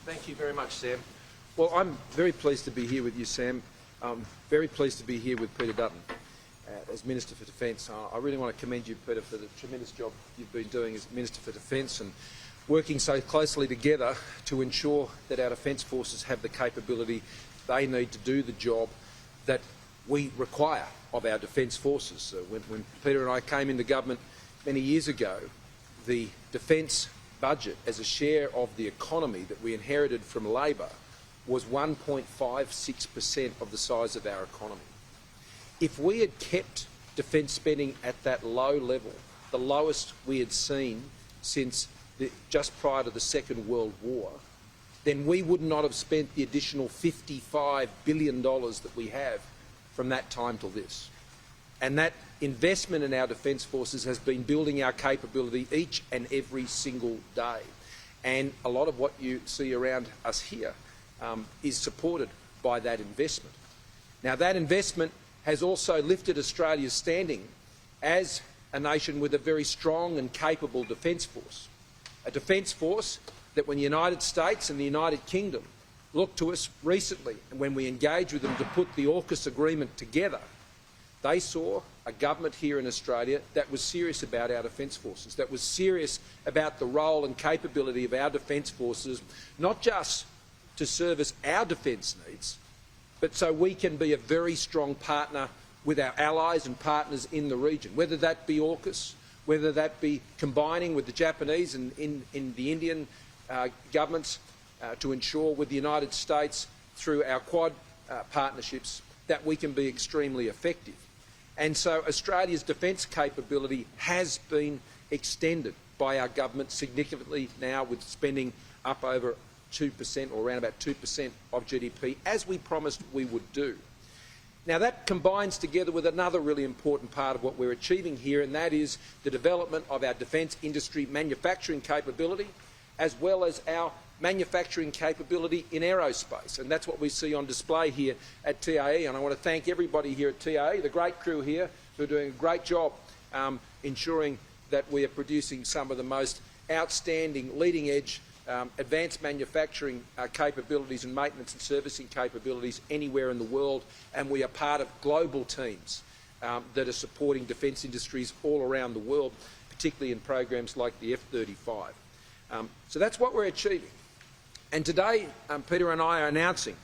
Thank you very much, Sam. Well, I'm very pleased to be here with you, Sam. I'm very pleased to be here with Peter Dutton as Minister for Defence. I really want to commend you, Peter, for the tremendous job you've been doing as Minister for Defence and working so closely together to ensure that our Defence Forces have the capability they need to do the job that we require of our Defence Forces. So when Peter and I came into government many years ago, the Defence budget as a share of the economy that we inherited from Labor was 1.56% of the size of our economy. If we had kept defence spending at that low level, the lowest we had seen since just prior to the Second World War, then we would not have spent the additional $55 billion that we have from that time till this. And that investment in our Defence Forces has been building our capability each and every single day. And a lot of what you see around us here is supported by that investment. Now, that investment has also lifted Australia's standing as a nation with a very strong and capable Defence Force. A Defence Force that when the United States and the United Kingdom looked to us recently and when we engaged with them to put the AUKUS agreement together, they saw a government here in Australia that was serious about our Defence Forces, that was serious about the role and capability of our Defence Forces, not just to service our defence needs, but so we can be a very strong partner with our allies and partners in the region, whether that be AUKUS, whether that be combining with the Japanese and in the Indian governments to ensure with the United States through our Quad partnerships that we can be extremely effective. And so Australia's defence capability has been extended by our government significantly now, with spending up over 2% or around about 2% of GDP, as we promised we would do. Now, that combines together with another really important part of what we're achieving here, and that is the development of our defence industry manufacturing capability, as well as our manufacturing capability in aerospace. And that's what we see on display here at TAE. And I want to thank everybody here at TAE, the great crew here, who are doing a great job ensuring that we are producing some of the most outstanding, leading-edge advanced manufacturing capabilities and maintenance and servicing capabilities anywhere in the world. And we are part of global teams that are supporting defence industries all around the world, particularly in programs like the F-35. So that's what we're achieving. And today, Peter and I are announcing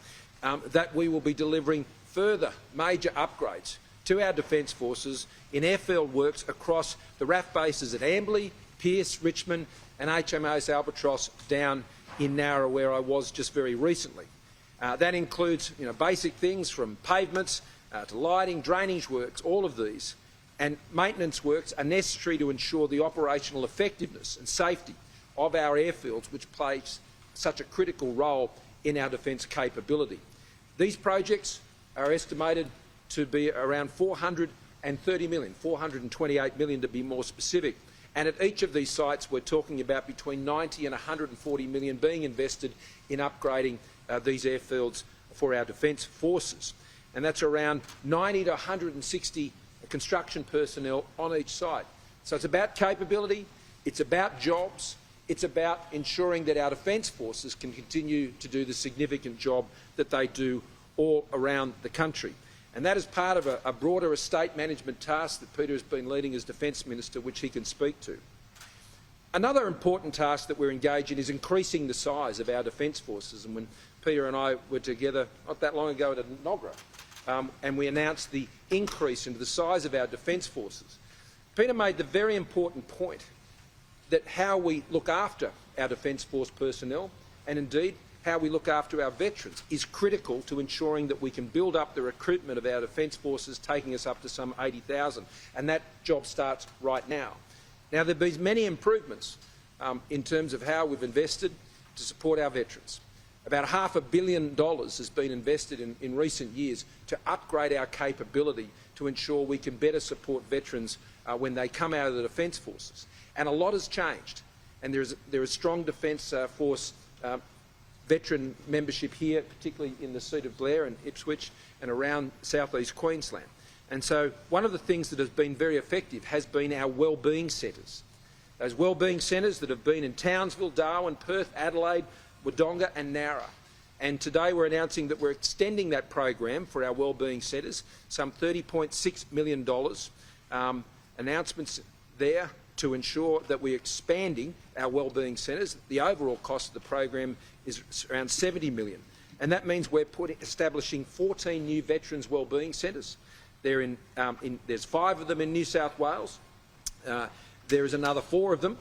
that we will be delivering further major upgrades to our Defence Forces in airfield works across the RAAF bases at Amberley, Pearce, Richmond and HMAS Albatross down in Nowra, where I was just very recently. That includes basic things from pavements to lighting, drainage works, all of these. And maintenance works are necessary to ensure the operational effectiveness and safety of our airfields, which plays such a critical role in our defence capability. These projects are estimated to be around $430 million, $428 million to be more specific. And at each of these sites, we're talking about between $90 and $140 million being invested in upgrading these airfields for our Defence Forces. And that's around 90 to 160 construction personnel on each site. So it's about capability, it's about jobs, it's about ensuring that our Defence Forces can continue to do the significant job that they do all around the country. And that is part of a broader estate management task that Peter has been leading as Defence Minister, which he can speak to. Another important task that we're engaged in is increasing the size of our Defence Forces. And when Peter and I were together not that long ago at Nogra, and we announced the increase into the size of our Defence Forces, Peter made the very important point that how we look after our Defence Force personnel, and indeed how we look after our veterans, is critical to ensuring that we can build up the recruitment of our Defence Forces, taking us up to some 80,000. And that job starts right now. Now, there have been many improvements in terms of how we've invested to support our veterans. About $500 million has been invested in recent years to upgrade our capability to ensure we can better support veterans when they come out of the Defence Forces. And a lot has changed, and there is strong Defence Force veteran membership here, particularly in the seat of Blair and Ipswich and around South East Queensland. And so one of the things that has been very effective has been our wellbeing centres. Those wellbeing centres that have been in Townsville, Darwin, Perth, Adelaide, Wodonga and Nowra. And today we're announcing that we're extending that program for our wellbeing centres, some $30.6 million. Announcements there to ensure that we're expanding our wellbeing centres. The overall cost of the program is around $70 million. And that means we're establishing 14 new veterans wellbeing centres. There's 5 of them in New South Wales. There is another 4 of them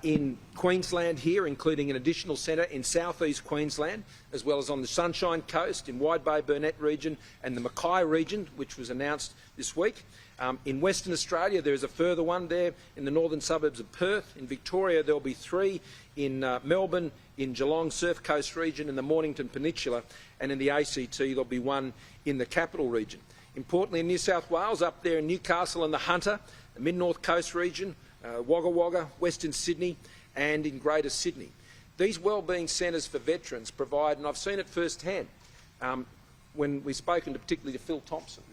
in Queensland here, including an additional centre in south-east Queensland, as well as on the Sunshine Coast, in Wide Bay Burnett region and the Mackay region, which was announced this week. In Western Australia, there is a further one there in the northern suburbs of Perth. In Victoria, there will be 3 in Melbourne, in Geelong Surf Coast region, in the Mornington Peninsula, and in the ACT, there'll be 1 in the capital region. Importantly, in New South Wales, up there in Newcastle and the Hunter, the Mid-North Coast region, Wagga Wagga, Western Sydney, and in Greater Sydney. These wellbeing centres for veterans provide, and I've seen it firsthand when we've spoken particularly to Phil Thompson,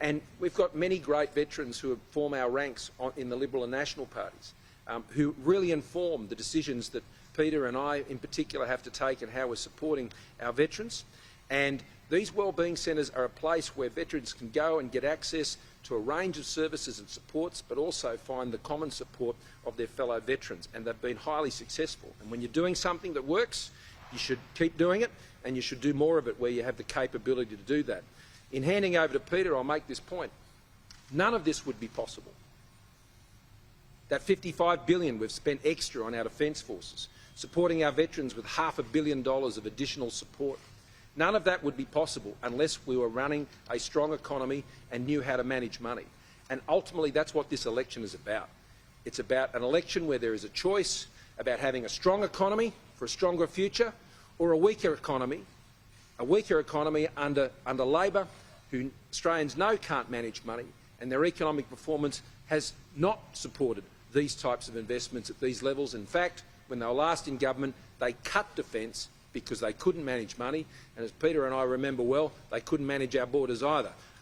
and we've got many great veterans who form our ranks in the Liberal and National parties, who really inform the decisions that Peter and I in particular have to take and how we're supporting our veterans. And these wellbeing centres are a place where veterans can go and get access to a range of services and supports, but also find the common support of their fellow veterans. And they've been highly successful. And when you're doing something that works, you should keep doing it, and you should do more of it where you have the capability to do that. In handing over to Peter, I'll make this point. None of this would be possible. That $55 billion we've spent extra on our defence forces, supporting our veterans with $500 million of additional support. None of that would be possible unless we were running a strong economy and knew how to manage money. And ultimately, that's what this election is about. It's about an election where there is a choice about having a strong economy for a stronger future, or a weaker economy under Labor, who Australians know can't manage money, and their economic performance has not supported these types of investments at these levels. In fact, when they were last in government, they cut defence because they couldn't manage money, and as Peter and I remember well, they couldn't manage our borders either.